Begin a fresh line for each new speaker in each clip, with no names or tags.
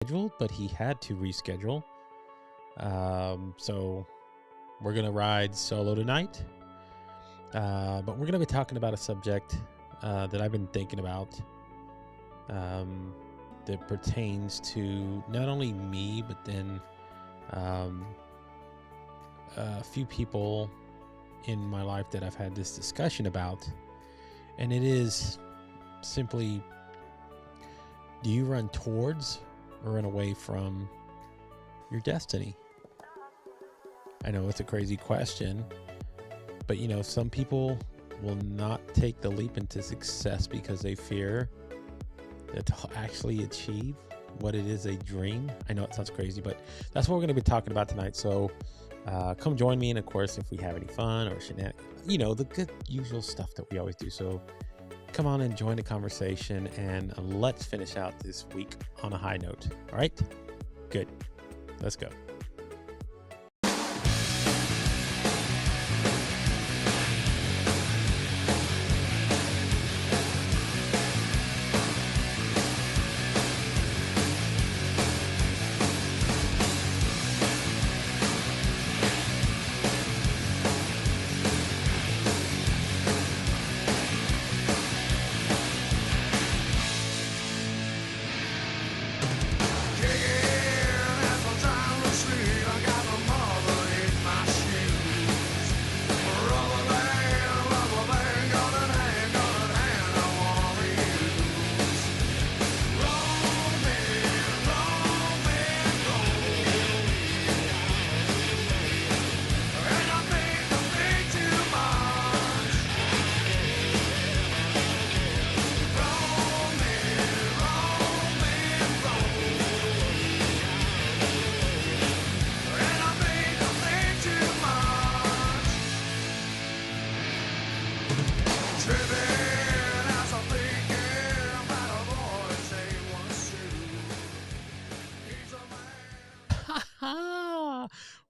scheduled, but he had to reschedule. So we're going to ride solo tonight. But we're going to be talking about a subject that I've been thinking about that pertains to not only me, but then a few people in my life that I've had this discussion about. And it is simply, do you run towards or run away from your destiny? I know it's a crazy question, but some people will not take the leap into success because they fear that to actually achieve what it is they dream. I know it sounds crazy, but that's what we're going to be talking about tonight. So come join me. And of course, if we have any fun or shenanigans, the good usual stuff that we always do. So come on and join the conversation, and let's finish out this week on a high note. All right? Good. Let's go.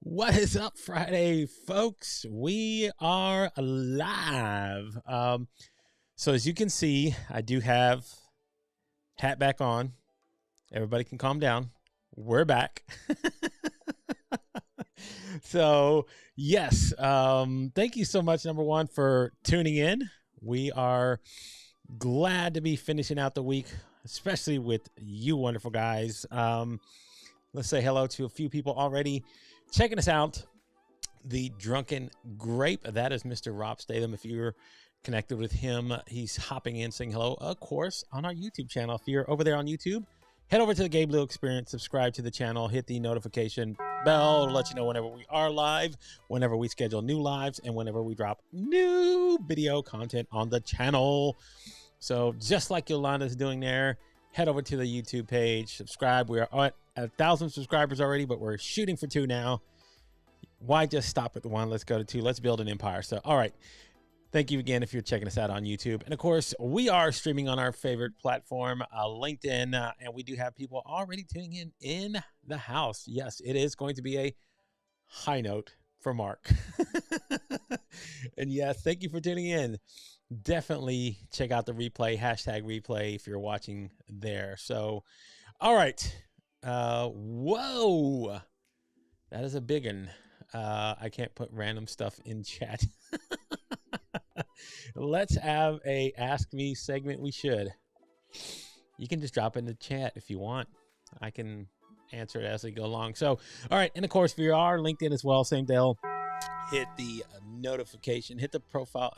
What is up, Friday, folks? We are live. So as you can see, I do have hat back on. Everybody can calm down. We're back. So yes, thank you so much, number one, for tuning in. We are glad to be finishing out the week, especially with you wonderful guys. Let's say hello to a few people already checking us out. The Drunken Grape, that is Mr. Rob Statham. If you're connected with him, he's hopping in saying hello, of course, on our YouTube channel. If you're over there on YouTube, head over to the Gabe Leal Experience, subscribe to the channel, hit the notification bell to let you know whenever we are live, whenever we schedule new lives, and whenever we drop new video content on the channel. So just like Yolanda's doing there, head over to the YouTube page, subscribe. We are at 1,000 subscribers already, but we're shooting for 2 now. Why just stop at the 1? Let's go to 2. Let's build an empire. So, all right. Thank you again if you're checking us out on YouTube. And of course, we are streaming on our favorite platform, LinkedIn, and we do have people already tuning in the house. Yes, it is going to be a high note for Mark. And yes, thank you for tuning in. Definitely check out the replay, #replay if you're watching there. So, all right. Whoa, that is a big one. I can't put random stuff in chat. Let's have a Ask Me segment. We should. You can just drop in the chat if you want. I can answer it as we go along. So, all right. And of course, we are LinkedIn as well. Same deal. Hit the notification, hit the profile,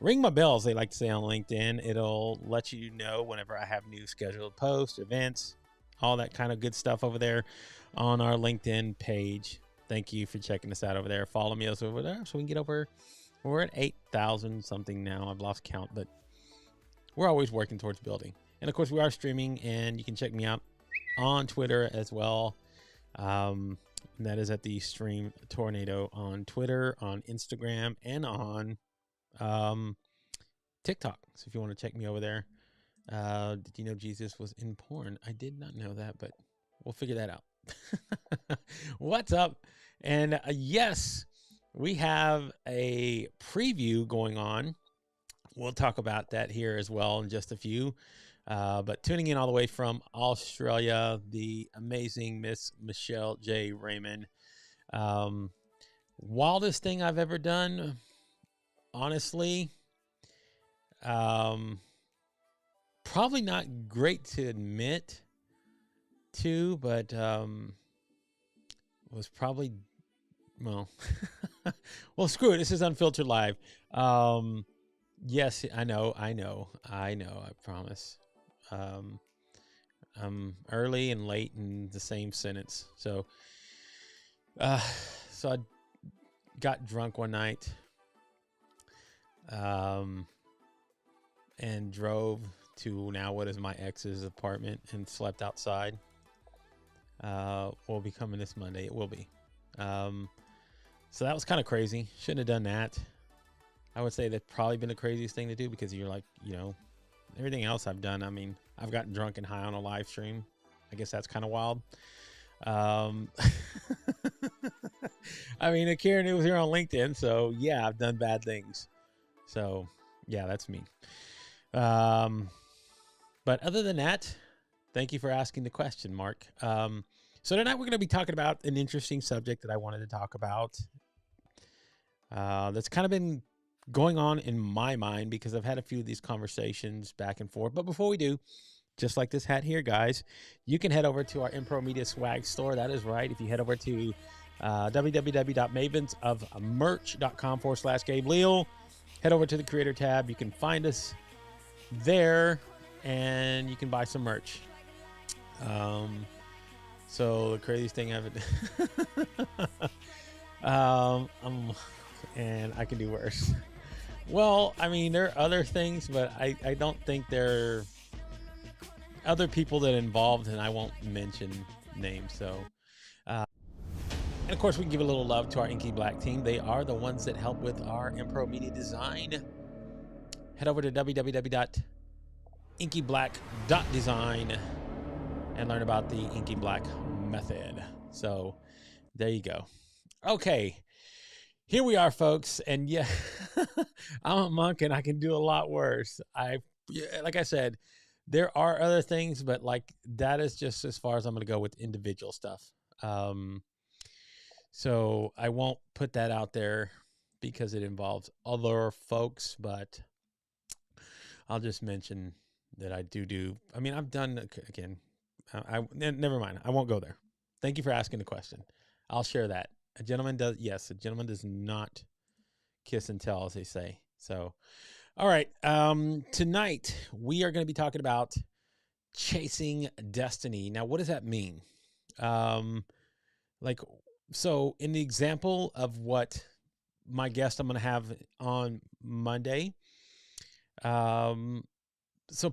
ring my bells, they like to say on LinkedIn. It'll let you know whenever I have new scheduled posts, events, all that kind of good stuff over there on our LinkedIn page. Thank you for checking us out over there. Follow me also over there so we can get over. We're at 8,000 something now. I've lost count, but we're always working towards building. And of course, we are streaming, and you can check me out on Twitter as well. And that is at the Stream Tornado on Twitter, on Instagram, and on TikTok. So if you want to check me over there. Did you know Jesus was in porn? I did not know that, but we'll figure that out. What's up? And yes, we have a preview going on. We'll talk about that here as well in just a few. But tuning in all the way from Australia, the amazing Miss Michelle J. Raymond. Wildest thing I've ever done, honestly, probably not great to admit to, but was probably, well, well, screw it. This is Unfiltered Live. Yes, I know, I promise. I'm early and late in the same sentence. So I got drunk one night, and drove to now what is my ex's apartment and slept outside. Will be coming this Monday. It will be. So that was kind of crazy. Shouldn't have done that. I would say that's probably been the craziest thing to do, because you're like, everything else I've done. I mean, I've gotten drunk and high on a live stream. I guess that's kind of wild. I mean, Karen was here on LinkedIn, so yeah, I've done bad things. So yeah, that's me. But other than that, thank you for asking the question, Mark. So tonight we're going to be talking about an interesting subject that I wanted to talk about. That's kind of been going on in my mind, because I've had a few of these conversations back and forth. But before we do, just like this hat here, guys, you can head over to our Impro Media swag store. That is right. If you head over to www.mavensofmerch.com/Gabe Leal, head over to the creator tab. You can find us there and you can buy some merch. So the craziest thing I've and I can do worse. Well, I mean, there are other things, but I don't think there are other people that are involved, and I won't mention names. So, and of course, we can give a little love to our Inky Black team. They are the ones that help with our Impro Media design. Head over to www.inkyblack.design and learn about the Inky Black method. So there you go. Okay. Here we are, folks, and yeah, I'm a monk and I can do a lot worse. Like I said, there are other things, but like that is just as far as I'm going to go with individual stuff. So I won't put that out there because it involves other folks, but I'll just mention that I do. I mean, I've done, again, never mind. I won't go there. Thank you for asking the question. I'll share that. A gentleman does not kiss and tell, as they say. So, all right. Tonight we are going to be talking about chasing destiny. Now, what does that mean? So in the example of what my guest I'm going to have on Monday, so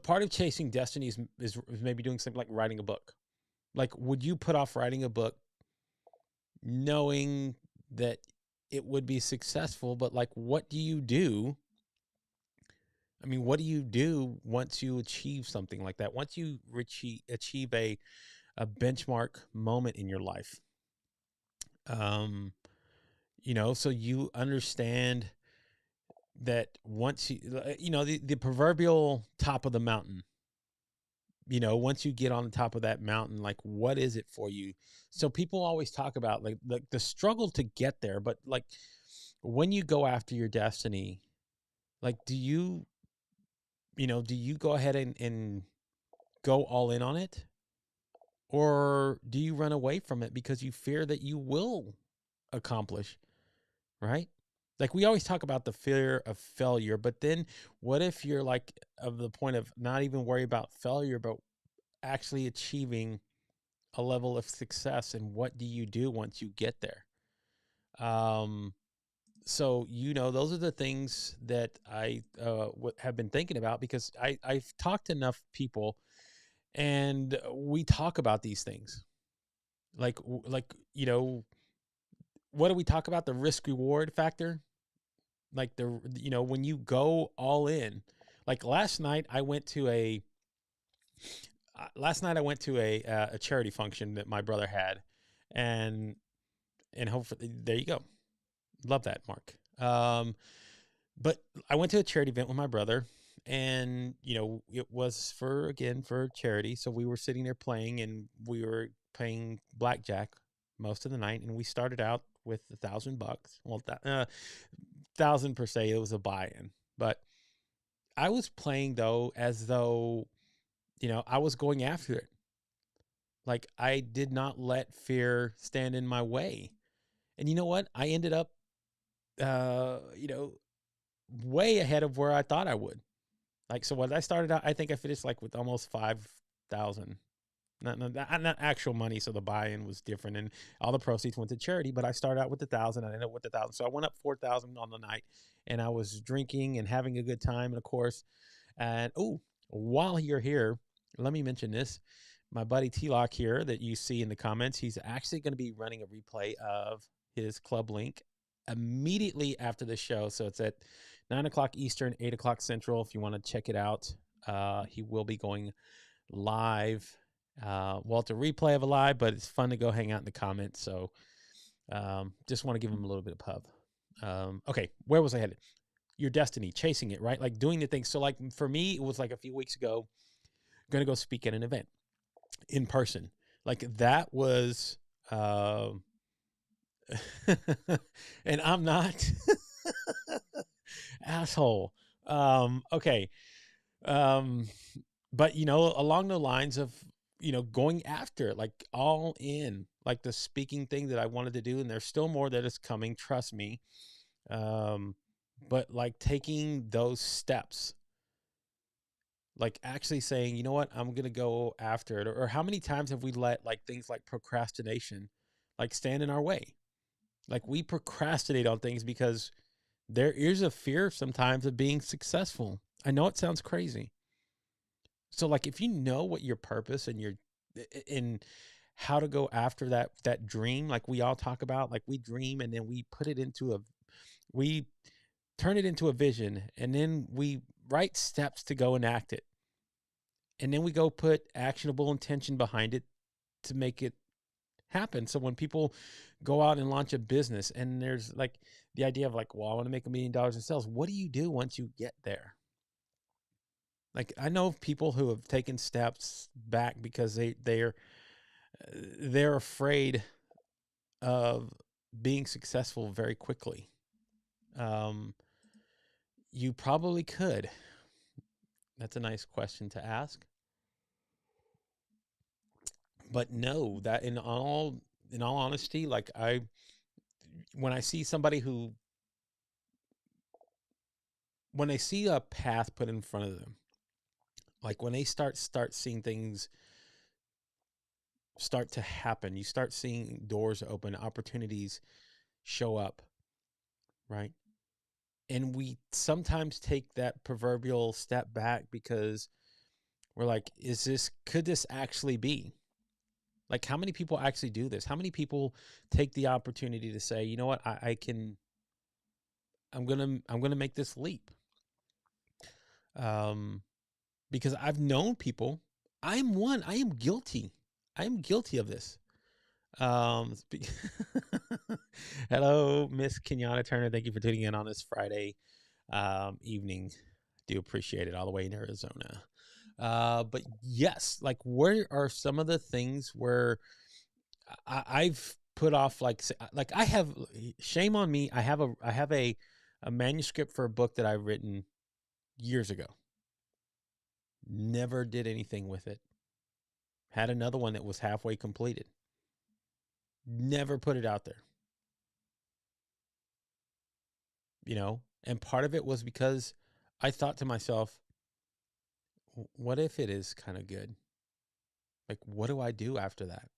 part of chasing destiny is maybe doing something like writing a book. Like, would you put off writing a book knowing that it would be successful? But like, what do you do? I mean, what do you do once you achieve something like that? Once you achieve a benchmark moment in your life, so you understand that once the proverbial top of the mountain, once you get on the top of that mountain, like, what is it for you? So people always talk about like the struggle to get there, but like when you go after your destiny, like, do you go ahead and go all in on it? Or do you run away from it because you fear that you will accomplish, right? Like, we always talk about the fear of failure, but then what if you're like of the point of not even worry about failure, but actually achieving a level of success? And what do you do once you get there? So, those are the things that I have been thinking about, because I've talked to enough people and we talk about these things. Like, what do we talk about? The risk reward factor. Like when you go all in, like last night I went to a charity function that my brother had, and hopefully, there you go. Love that, Mark. But I went to a charity event with my brother, And, it was for charity. So we were sitting there playing, and we were playing blackjack most of the night. And we started out with $1,000. Well, thousand per se, it was a buy-in, but I was playing though, as though, I was going after it. Like, I did not let fear stand in my way. And you know what? I ended up, way ahead of where I thought I would. Like, so when I started out, I think I finished like with almost 5,000. Not actual money, so the buy-in was different, and all the proceeds went to charity. But I started out with 1,000, I ended up with 1,000, so I went up 4,000 on the night, and I was drinking and having a good time, and of course, and while you're here, let me mention this: my buddy T-Lock here that you see in the comments, he's actually going to be running a replay of his club link immediately after the show, so it's at 9:00 Eastern, 8:00 Central. If you want to check it out, he will be going live. Well, it's a replay of a live, but it's fun to go hang out in the comments. So just want to give him a little bit of pub. Okay, where was I headed? Your destiny, chasing it, right? Like doing the things. So like for me, it was like a few weeks ago, going to go speak at an event in person. Like that was, and I'm not asshole. Okay. But along the lines of, going after it, like all in, like the speaking thing that I wanted to do. And there's still more that is coming. Trust me. But like taking those steps, like actually saying, you know what, I'm going to go after it. Or how many times have we let like things like procrastination, like stand in our way? Like we procrastinate on things because there is a fear sometimes of being successful. I know it sounds crazy. So like if you know what your purpose and in how to go after that dream, like we all talk about, like we dream and then we we turn it into a vision, and then we write steps to go enact it. And then we go put actionable intention behind it to make it happen. So when people go out and launch a business, and there's like the idea of like, well, I want to make $1 million in sales. What do you do once you get there? Like I know people who have taken steps back because they're afraid of being successful very quickly. You probably could. That's a nice question to ask. But no, that in all honesty, like when I see somebody when they see a path put in front of them, like when they start seeing things start to happen, you start seeing doors open, opportunities show up, right? And we sometimes take that proverbial step back because we're like, could this actually be? Like, how many people actually do this? How many people take the opportunity to say, you know what, I'm gonna make this leap. Because I've known people. I am guilty. I am guilty of this. Hello, Miss Kenyatta Turner. Thank you for tuning in on this Friday evening. Do appreciate it, all the way in Arizona. But yes, like where are some of the things where I've put off, like I have, shame on me. I have a manuscript for a book that I've written years ago. Never did anything with it. Had another one that was halfway completed. Never put it out there. And part of it was because I thought to myself, what if it is kind of good? Like, what do I do after that?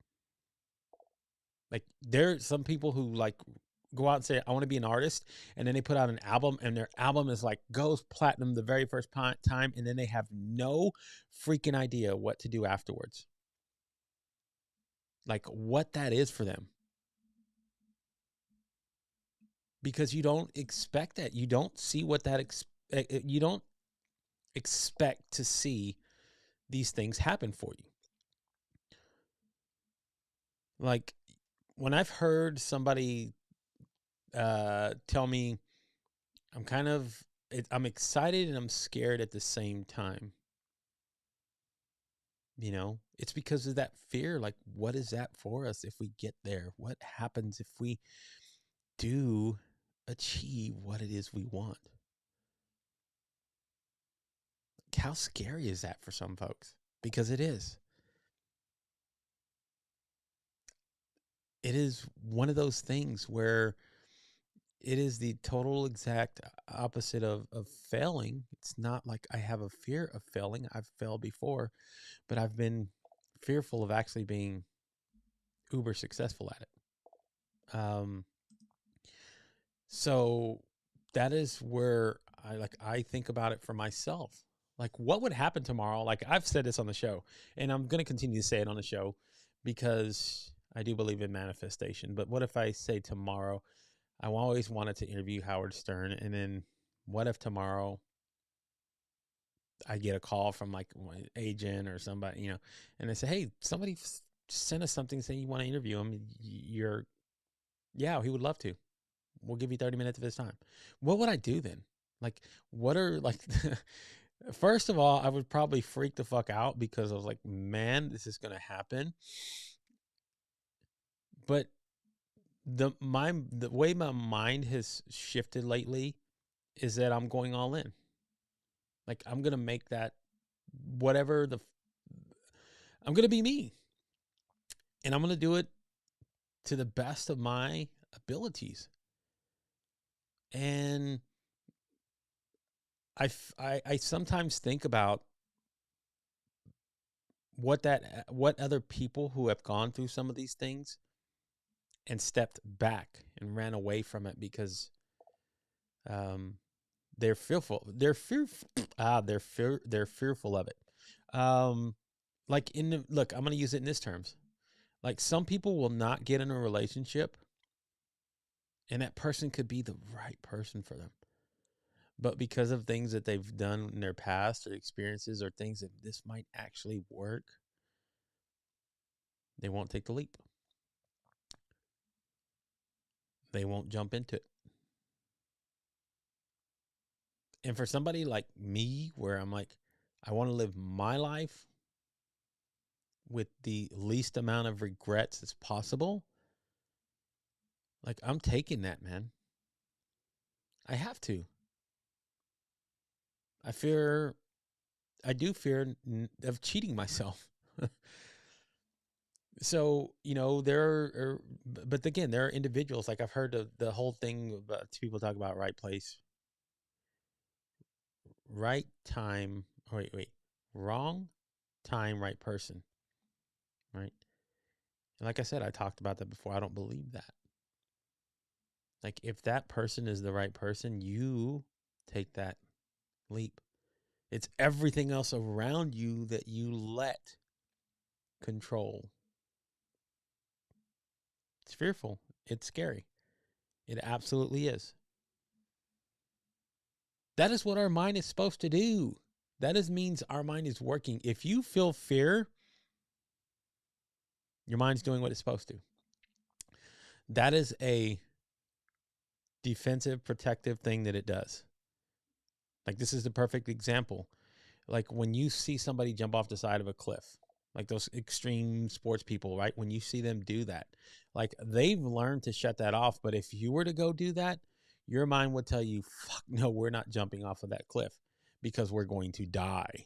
Like, there are some people who like go out and say, I want to be an artist. And then they put out an album, and their album is like goes platinum the very first time. And then they have no freaking idea what to do afterwards. Like what that is for them. Because you don't expect that. You don't see what you don't expect to see these things happen for you. Like when I've heard somebody tell me, I'm kind of I'm excited and I'm scared at the same time. You know, it's because of that fear. Like, what is that for us if we get there? What happens if we do achieve what it is we want? How scary is that for some folks? Because it is. It is one of those things where it is the total exact opposite of failing. It's not like I have a fear of failing. I've failed before, but I've been fearful of actually being uber successful at it. So that is where I think about it for myself. Like, what would happen tomorrow? Like, I've said this on the show, and I'm going to continue to say it on the show because I do believe in manifestation. But what if I say tomorrow, I always wanted to interview Howard Stern, and then what if tomorrow I get a call from like my agent or somebody, and they say, hey, somebody sent us something saying you want to interview him. Yeah, he would love to. We'll give you 30 minutes of his time. What would I do then? Like, what are like, first of all, I would probably freak the fuck out because I was like, man, this is going to happen. But the way my mind has shifted lately is that I'm going all in. Like, I'm going to make that I'm going to be me. And I'm going to do it to the best of my abilities. And I sometimes think about what other people who have gone through some of these things and stepped back and ran away from it because they're fearful. They're fearful. They're fearful of it. Like look, I'm going to use it in this terms. Like, some people will not get in a relationship, and that person could be the right person for them. But because of things that they've done in their past or experiences or things that this might actually work, they won't take the leap. They won't jump into it. And for somebody like me, where I'm like, I want to live my life with the least amount of regrets as possible, like, I'm taking that, man. I have to. I do fear of cheating myself. So, but again, there are individuals, like I've heard of the whole thing about people talk about right place, right time. Wait, wrong time, right person, right? And like I said, I talked about that before. I don't believe that. Like, if that person is the right person, you take that leap. It's everything else around you that you let control. It's fearful. It's scary. It absolutely is. That is what our mind is supposed to do. Means our mind is working. If you feel fear, your mind's doing what it's supposed to. That is a defensive, protective thing that it does. Like, this is the perfect example. Like, when you see somebody jump off the side of a cliff, like those extreme sports people, right? When you see them do that, like, they've learned to shut that off. But if you were to go do that, your mind would tell you, fuck, no, we're not jumping off of that cliff because we're going to die.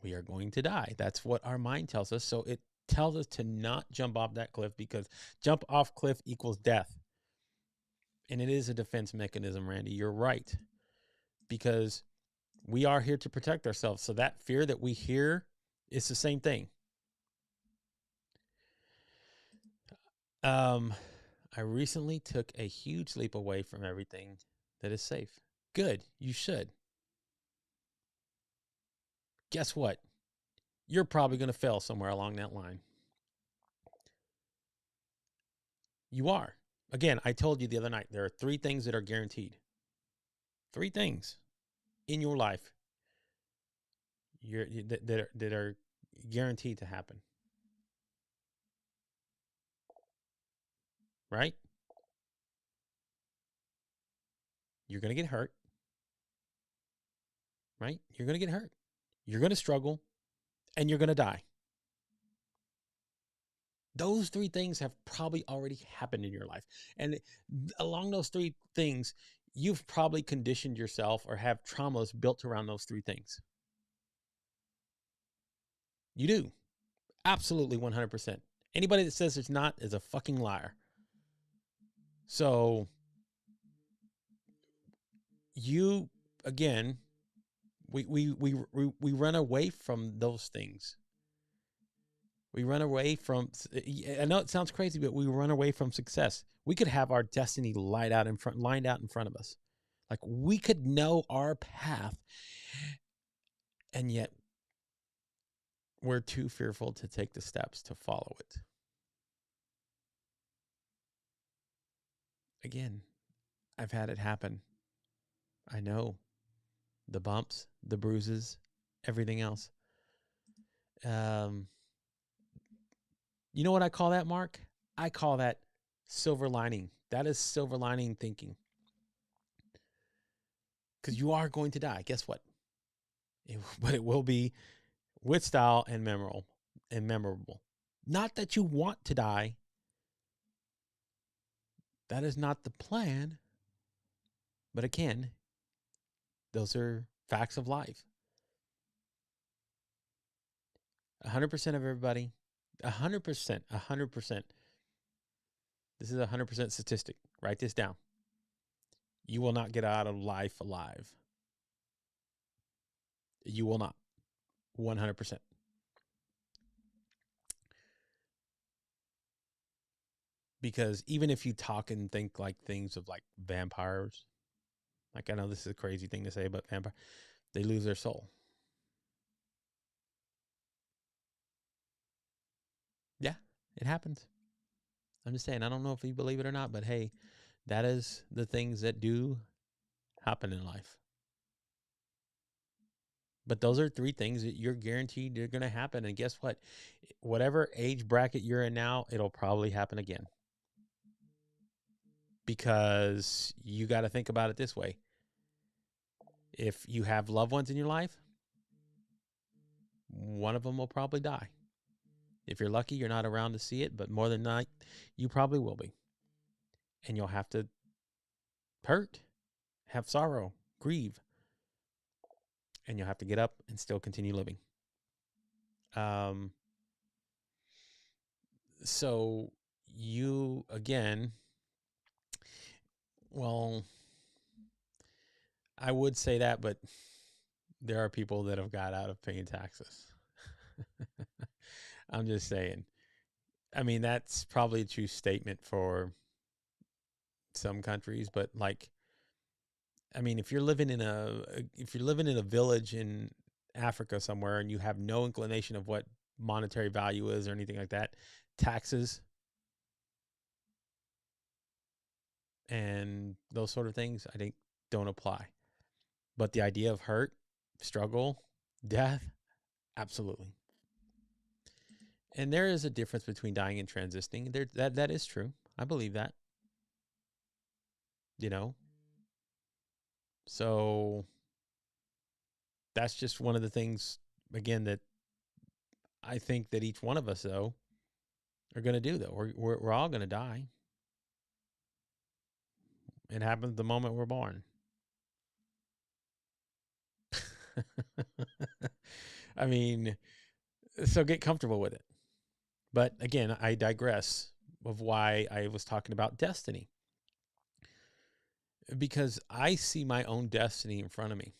We are going to die. That's what our mind tells us. So it tells us to not jump off that cliff because jump off cliff equals death. And it is a defense mechanism, Randy. You're right. Because we are here to protect ourselves. So that fear that we hear is the same thing. I recently took a huge leap away from everything that is safe. Good. You should. Guess what? You're probably going to fail somewhere along that line. You are. Again, I told you the other night, there are 3 things that are guaranteed. 3 things in your life that are guaranteed to happen. Right? You're going to get hurt, right? You're going to get hurt. You're going to struggle, and you're going to die. Those three things have probably already happened in your life. And along those three things, you've probably conditioned yourself or have traumas built around those three things. You do. Absolutely 100%. Anybody that says it's not is a fucking liar. So you, again, we run away from those things. We run away from, I know it sounds crazy, but we run away from success. We could have our destiny lined out in front of us. Like we could know our path, and yet we're too fearful to take the steps to follow it. Again, I've had it happen. I know the bumps, the bruises, everything else. You know what I call that, Mark? I call that silver lining. That is silver lining thinking. Because you are going to die. Guess what? But it will be with style and memorable. Not that you want to die. That is not the plan. But again, those are facts of life. 100% of everybody, 100%. This is a 100% statistic. Write this down. You will not get out of life alive. You will not. 100%. Because even if you talk and think like things of like vampires, like I know this is a crazy thing to say, but vampire, they lose their soul. Yeah, it happens. I'm just saying, I don't know if you believe it or not, but hey, that is the things that do happen in life. But those are three things that you're guaranteed are going to happen. And guess what? Whatever age bracket you're in now, it'll probably happen again. Because you got to think about it this way. If you have loved ones in your life, one of them will probably die. If you're lucky, you're not around to see it, but more than not, you probably will be. And you'll have to hurt, have sorrow, grieve, and you'll have to get up and still continue living. So you, again, well, I would say that, but there are people that have got out of paying taxes. I'm just saying. I mean, that's probably a true statement for some countries, but like, I mean, if you're living in a village in Africa somewhere and you have no inclination of what monetary value is or anything like that, taxes and those sort of things, I think don't apply. But the idea of hurt, struggle, death, absolutely. And there is a difference between dying and transitioning. That is true. I believe that. You know. So that's just one of the things, again, that I think that each one of us, though, are going to do, though. We're all going to die. It happens the moment we're born. I mean, so get comfortable with it. But again, I digress of why I was talking about destiny. Because I see my own destiny in front of me.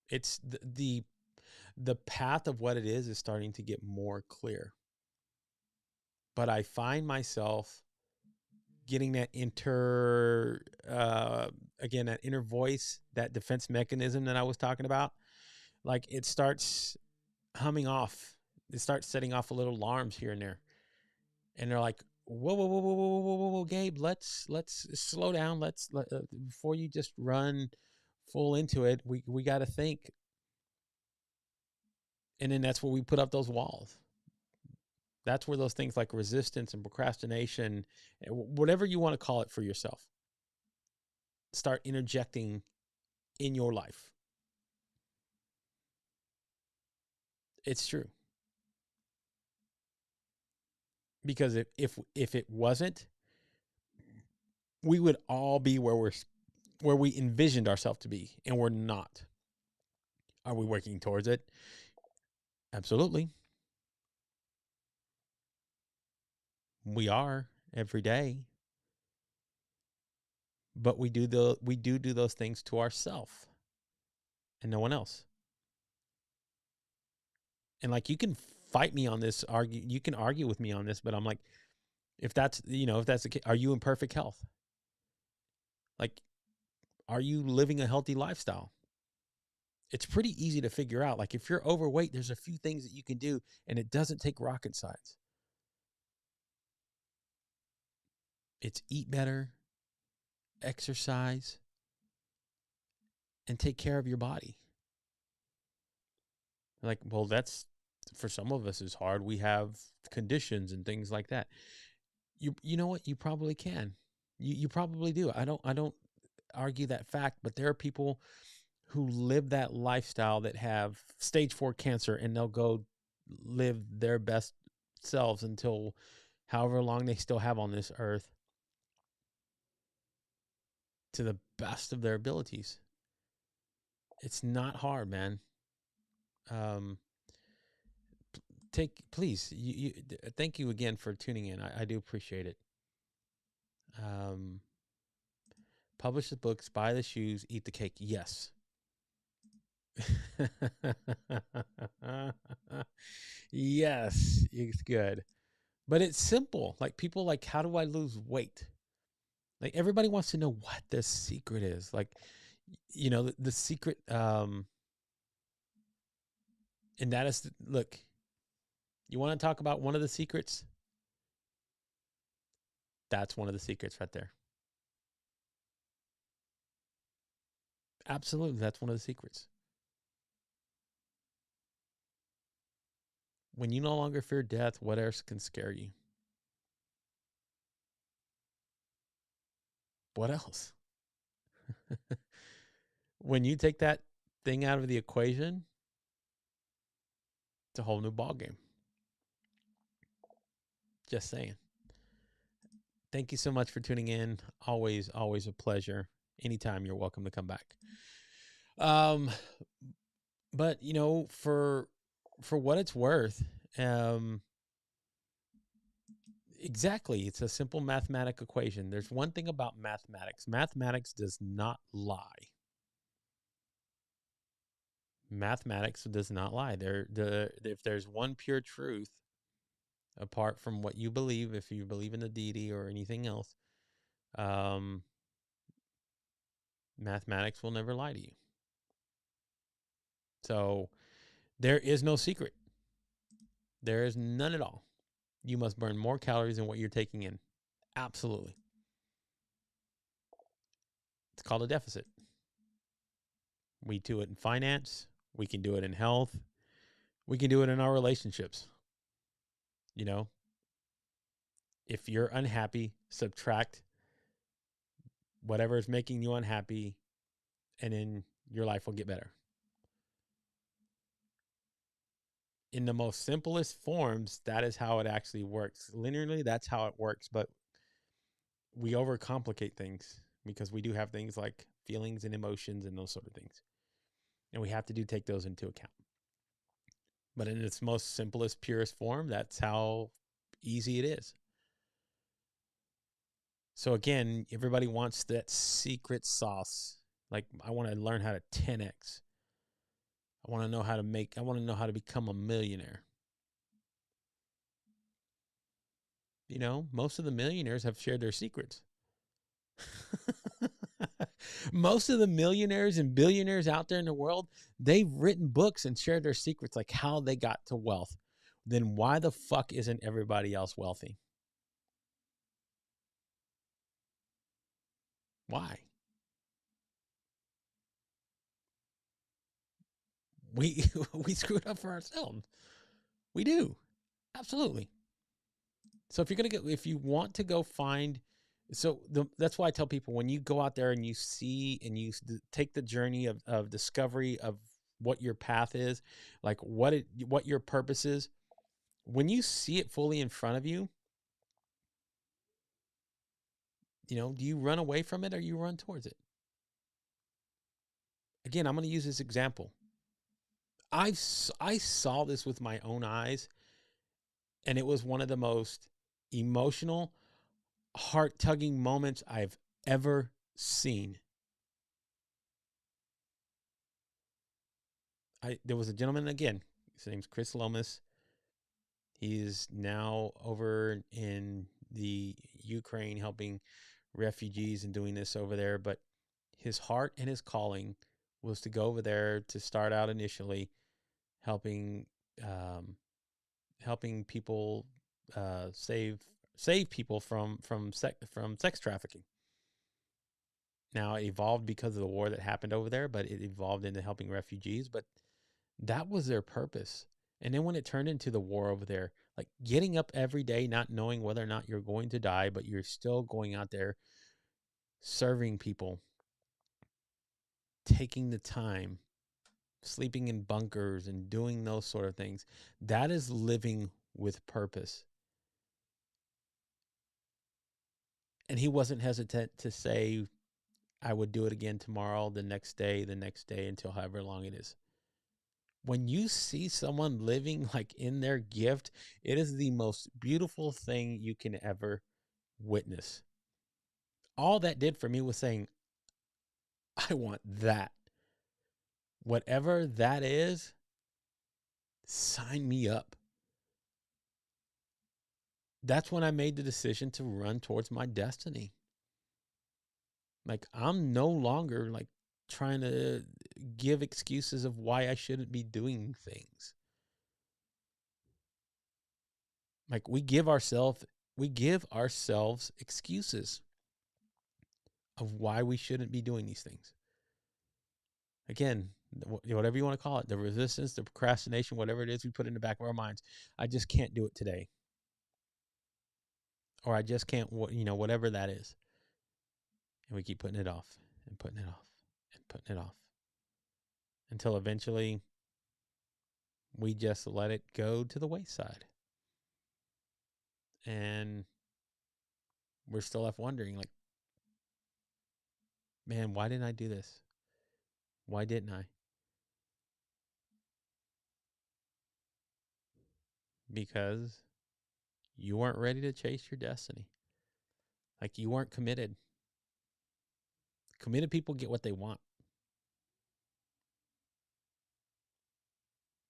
It's the path of what it is starting to get more clear. But I find myself getting that that inner voice, that defense mechanism that I was talking about. Like it starts humming off. It starts setting off a little alarms here and there. And they're like, whoa, Gabe, let's slow down. Before you just run full into it, we got to think. And then that's where we put up those walls. That's where those things like resistance and procrastination, whatever you want to call it for yourself, start interjecting in your life. It's true. Because if it wasn't, we would all be where we envisioned ourselves to be, and we're not. Are we working towards it? Absolutely. We are every day. But we do those things to ourselves and no one else. And like, you can fight me on this, you can argue with me on this, but I'm like, if that's the case, are you in perfect health? Like, are you living a healthy lifestyle? It's pretty easy to figure out. Like, if you're overweight, there's a few things that you can do, and it doesn't take rocket science. It's eat better, exercise, and take care of your body. Like, well, that's, for some of us, is hard. We have conditions and things like that. You know what? You probably can. You probably do. I don't argue that fact, but there are people who live that lifestyle that have stage 4 cancer, and they'll go live their best selves until however long they still have on this earth, to the best of their abilities. It's not hard, man. Please, thank you again for tuning in. I do appreciate it. Publish the books, buy the shoes, eat the cake. Yes. Yes, it's good. But it's simple. Like, people like, how do I lose weight? Like, everybody wants to know what the secret is. Like, the secret, and that is, look, you want to talk about one of the secrets? That's one of the secrets right there. Absolutely. That's one of the secrets. When you no longer fear death, what else can scare you? What else? When you take that thing out of the equation, it's a whole new ballgame. Just saying. Thank you so much for tuning in. Always, always a pleasure. Anytime, you're welcome to come back. But for what it's worth, exactly, it's a simple mathematical equation. There's one thing about mathematics. Mathematics does not lie. Mathematics does not lie. If there's one pure truth, apart from what you believe, if you believe in the deity or anything else, mathematics will never lie to you. So there is no secret. There is none at all. You must burn more calories than what you're taking in. Absolutely. It's called a deficit. We do it in finance. We can do it in health. We can do it in our relationships. If you're unhappy, subtract whatever is making you unhappy, and then your life will get better. In the most simplest forms, that is how it actually works. Linearly, that's how it works. But we overcomplicate things, because we do have things like feelings and emotions and those sort of things. And we have to take those into account. But in its most simplest, purest form, that's how easy it is. So again, everybody wants that secret sauce. Like, I want to learn how to 10x. I want to know how to become a millionaire. Most of the millionaires have shared their secrets. Most of the millionaires and billionaires out there in the world, they've written books and shared their secrets, like how they got to wealth. Then why the fuck isn't everybody else wealthy? Why? We screwed up for ourselves. We do. Absolutely. So if you want to go find So that's why I tell people, when you go out there and you see and you take the journey of discovery of what your path is, like what your purpose is, when you see it fully in front of you, do you run away from it or you run towards it? Again, I'm going to use this example. I saw this with my own eyes, and it was one of the most emotional, heart-tugging moments I've ever seen. There was a gentleman, again, his name's Chris Lomas. He is now over in the Ukraine helping refugees and doing this over there. But his heart and his calling was to go over there to start out initially helping helping people save people from sex trafficking. Now, it evolved because of the war that happened over there, but it evolved into helping refugees. But that was their purpose. And then when it turned into the war over there, like getting up every day, not knowing whether or not you're going to die, but you're still going out there serving people, taking the time, sleeping in bunkers and doing those sort of things. That is living with purpose. And he wasn't hesitant to say, I would do it again tomorrow, the next day, until however long it is. When you see someone living like in their gift, it is the most beautiful thing you can ever witness. All that did for me was saying, I want that. Whatever that is, sign me up. That's when I made the decision to run towards my destiny. Like, I'm no longer like trying to give excuses of why I shouldn't be doing things. Like, we give ourselves excuses of why we shouldn't be doing these things. Again, whatever you want to call it, the resistance, the procrastination, whatever it is we put in the back of our minds. I just can't do it today. Or I just can't, whatever that is. And we keep putting it off and putting it off and putting it off until eventually we just let it go to the wayside. And we're still left wondering, like, man, why didn't I do this? Why didn't I? Because you weren't ready to chase your destiny. Like, you weren't committed. Committed people get what they want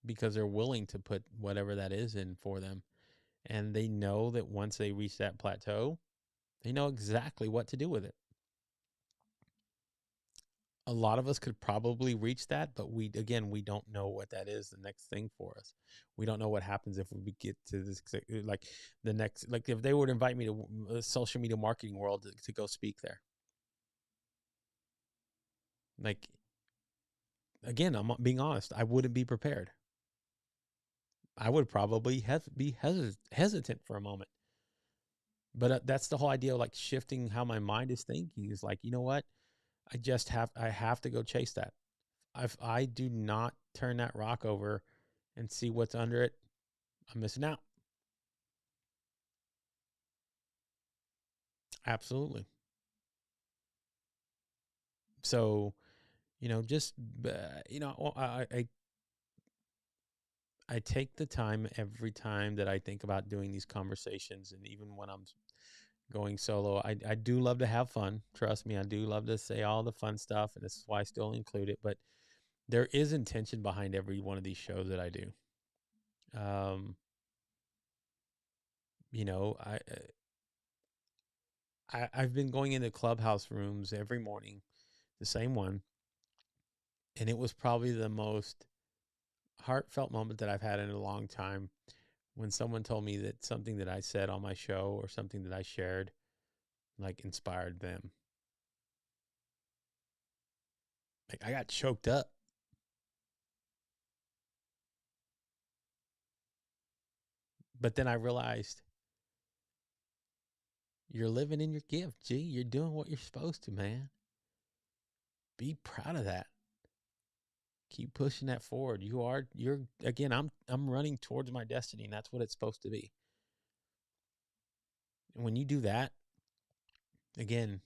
because they're willing to put whatever that is in for them. And they know that once they reach that plateau, they know exactly what to do with it. A lot of us could probably reach that, but we don't know what that is, the next thing for us. We don't know what happens if we get to this, like the next, like if they would invite me to the social media marketing world to go speak there. Like, again, I'm being honest, I wouldn't be prepared. I would probably be hesitant for a moment. But that's the whole idea of like shifting how my mind is thinking, is like, you know what? I have to go chase that. If I do not turn that rock over and see what's under it, I'm missing out. Absolutely. So, just, I take the time every time that I think about doing these conversations. And even when I'm going solo, I do love to have fun. Trust me, I do love to say all the fun stuff. And this is why I still include it. But there is intention behind every one of these shows that I do. Um, you know, I've been going into clubhouse rooms every morning, the same one, and it was probably the most heartfelt moment that I've had in a long time when someone told me that something that I said on my show or something that I shared like inspired them. Like, I got choked up. But then I realized You're living in your gift, G. You're doing what you're supposed to, man. Be proud of that. Keep pushing that forward. You're again, I'm running towards my destiny, and that's what it's supposed to be. And when you do that, again,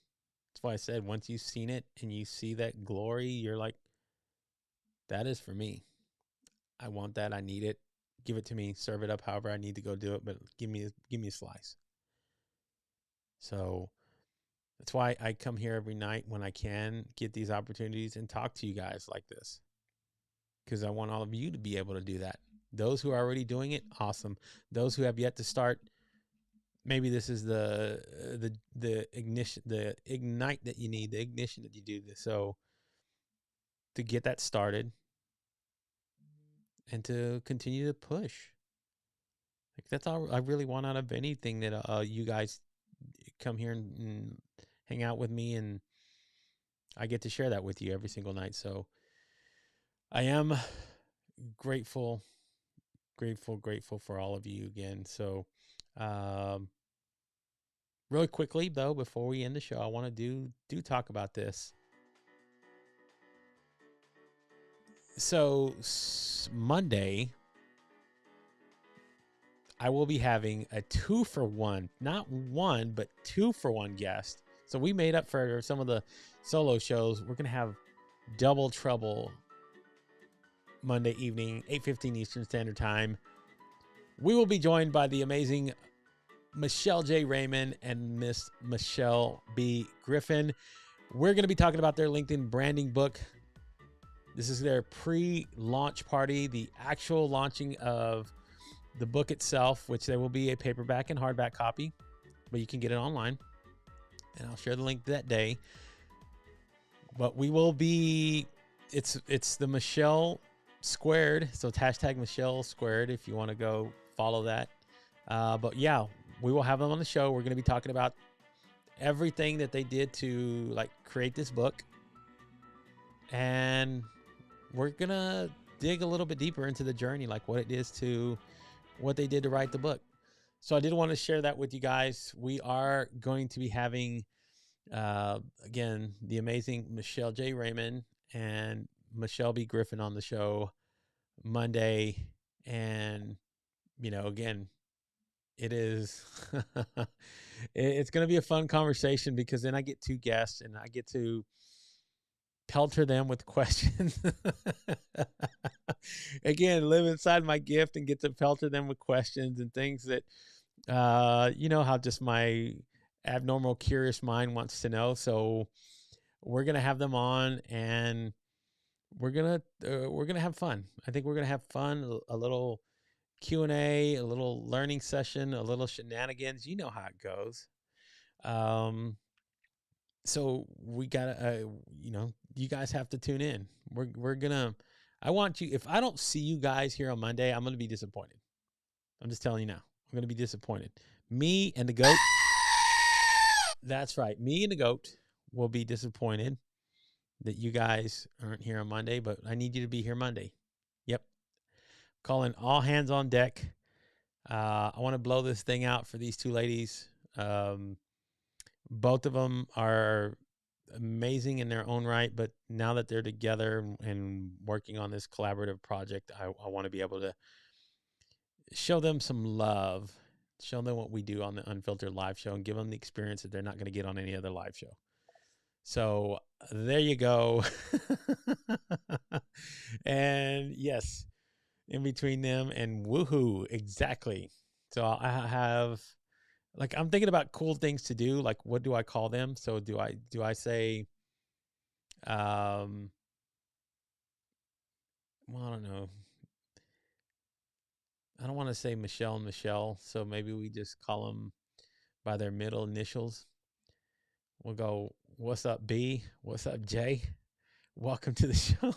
that's why I said once you've seen it and you see that glory, you're like, that is for me. I want that. I need it. Give it to me. Serve it up however I need to go do it, but give me a slice. So that's why I come here every night when I can get these opportunities and talk to you guys like this, because I want all of you to be able to do that. Those who are already doing it, awesome. Those who have yet to start, maybe this is the ignition, the ignite that you need, the ignition that you do this. So to get that started and to continue to push. Like that's all I really want out of anything that you guys come here and hang out with me, and I get to share that with you every single night. So I am grateful for all of you again. So really quickly though, before we end the show, I want to do talk about this. So Monday, I will be having a 2-for-1, not one, but 2-for-1 guest. So we made up for some of the solo shows. We're going to have double trouble Monday evening, 8:15 Eastern Standard Time. We will be joined by the amazing Michelle J. Raymond and Miss Michelle B. Griffin. We're going to be talking about their LinkedIn branding book. This is their pre-launch party, the actual launching of the book itself, which there will be a paperback and hardback copy, but you can get it online. And I'll share the link that day. But we will be, it's the Michelle Squared. So it's hashtag Michelle Squared if you want to go follow that. But yeah, we will have them on the show. We're going to be talking about everything that they did to like create this book. And we're going to dig a little bit deeper into the journey, like what it is to what they did to write the book. So I did want to share that with you guys. We are going to be having, again, the amazing Michelle J. Raymond and Michelle B. Griffin on the show Monday. And, you know, again, it is, it's going to be a fun conversation because then I get two guests and I get to pelter them with questions. Again, live inside my gift and get to pelter them with questions and things that, you know, how just my abnormal, curious mind wants to know. So we're going to have them on and we're going to have fun. I think we're going to have fun, a little Q&A, a little learning session, a little shenanigans. You know how it goes. So we gotta, you know, you guys have to tune in. We're gonna, I want you, if I don't see you guys here on Monday, I'm going to be disappointed. I'm just telling you now, I'm going to be disappointed. Me and the goat. That's right. Me and the goat will be disappointed that you guys aren't here on Monday, but I need you to be here Monday. Yep. Calling all hands on deck. I want to blow this thing out for these two ladies. Both of them are amazing in their own right, but now that they're together and working on this collaborative project, I want to be able to show them some love, show them what we do on the Unfiltered live show, and give them the experience that they're not going to get on any other live show. So there you go. And yes, in between them and woohoo, exactly. So I have, like, I'm thinking about cool things to do. Like, what do I call them? So do I say, well, I don't know. I don't want to say Michelle and Michelle. So maybe we just call them by their middle initials. We'll go, what's up, B? What's up, J? Welcome to the show.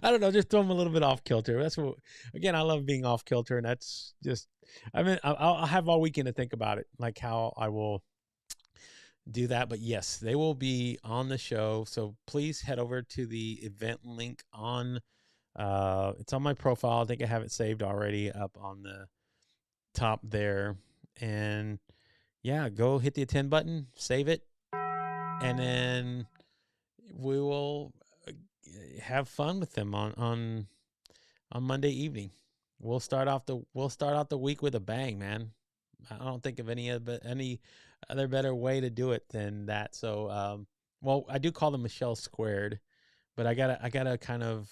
I don't know, just throw them a little bit off kilter. That's what, again, I love being off kilter, and that's just, I mean, I'll have all weekend to think about it, like how I will do that. But yes, they will be on the show. So please head over to the event link on, it's on my profile. I think I have it saved already up on the top there. And yeah, go hit the attend button, save it, and then we will have fun with them on Monday evening. We'll start off the week with a bang, man. I don't think of any other better way to do it than that. So, well, I do call them Michelle squared, but I gotta kind of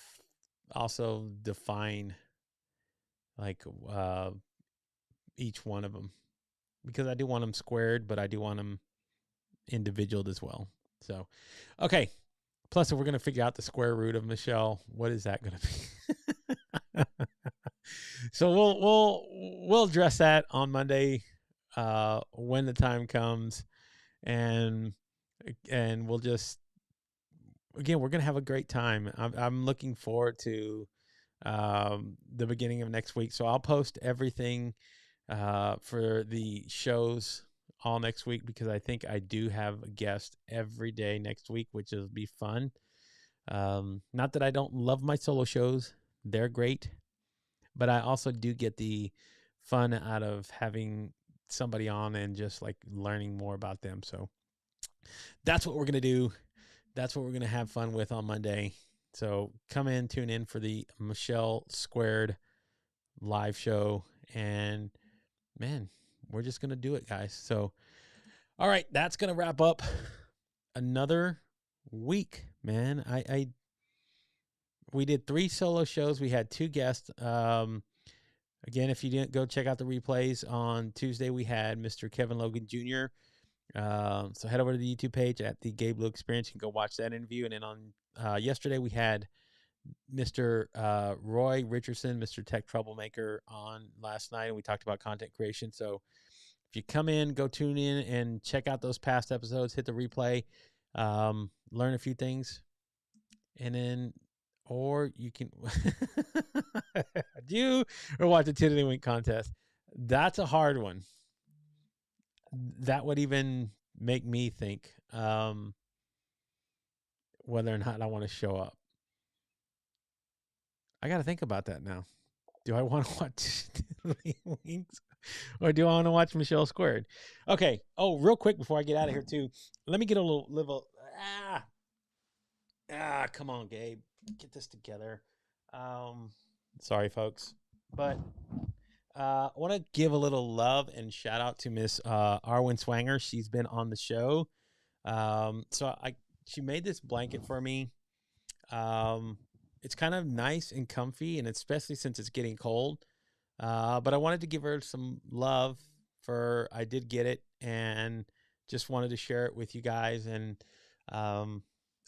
also define like each one of them, because I do want them squared, but I do want them individual as well. So, okay. Plus, if we're gonna figure out the square root of Michelle, what is that gonna be? So we'll address that on Monday when the time comes, and we'll just, again, we're gonna have a great time. I'm looking forward to the beginning of next week. So I'll post everything for the shows all next week, because I think I do have a guest every day next week, which will be fun. Not that I don't love my solo shows; they're great, but I also do get the fun out of having somebody on and just like learning more about them. So that's what we're gonna do. That's what we're gonna have fun with on Monday. So come in, tune in for the Michelle Squared live show, and man, we're just gonna do it, guys. So, all right, that's gonna wrap up another week, man. We did 3 solo shows. We had 2 guests. Again, if you didn't go check out the replays on Tuesday, we had Mr. Kevin Logan Jr. So head over to the YouTube page at the Gabe Leal Experience. You can go watch that interview. And then on yesterday, we had Mr. Roy Richardson, Mr. Tech Troublemaker, on last night, and we talked about content creation. So if you come in, go tune in and check out those past episodes, hit the replay, learn a few things, and then, or you can do or watch the Tiddly Wink contest. That's a hard one. That would even make me think whether or not I want to show up. I got to think about that now. Do I want to watch Tiddly Winks, or do I want to watch Michelle Squared? Okay. Oh, real quick before I get out of here too, let me get a little come on, Gabe, get this together. Sorry, folks, but I want to give a little love and shout out to Miss Arwen Swanger. She's been on the show. So she made this blanket for me. It's kind of nice and comfy, and especially since it's getting cold. But I wanted to give her some love for, I did get it, and just wanted to share it with you guys. And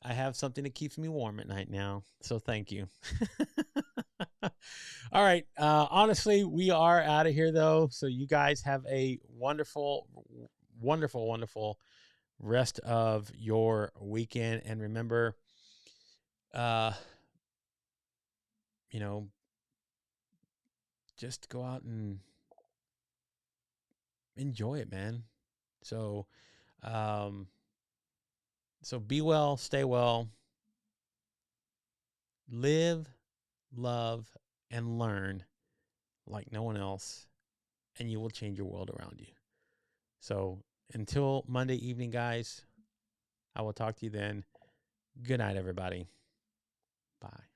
I have something that keeps me warm at night now. So thank you. All right. Honestly, we are out of here though. So you guys have a wonderful, wonderful, wonderful rest of your weekend. And remember, you know, just go out and enjoy it, man. So, so be well, stay well, live, love, and learn like no one else, and you will change your world around you. So until Monday evening, guys, I will talk to you then. Good night, everybody. Bye.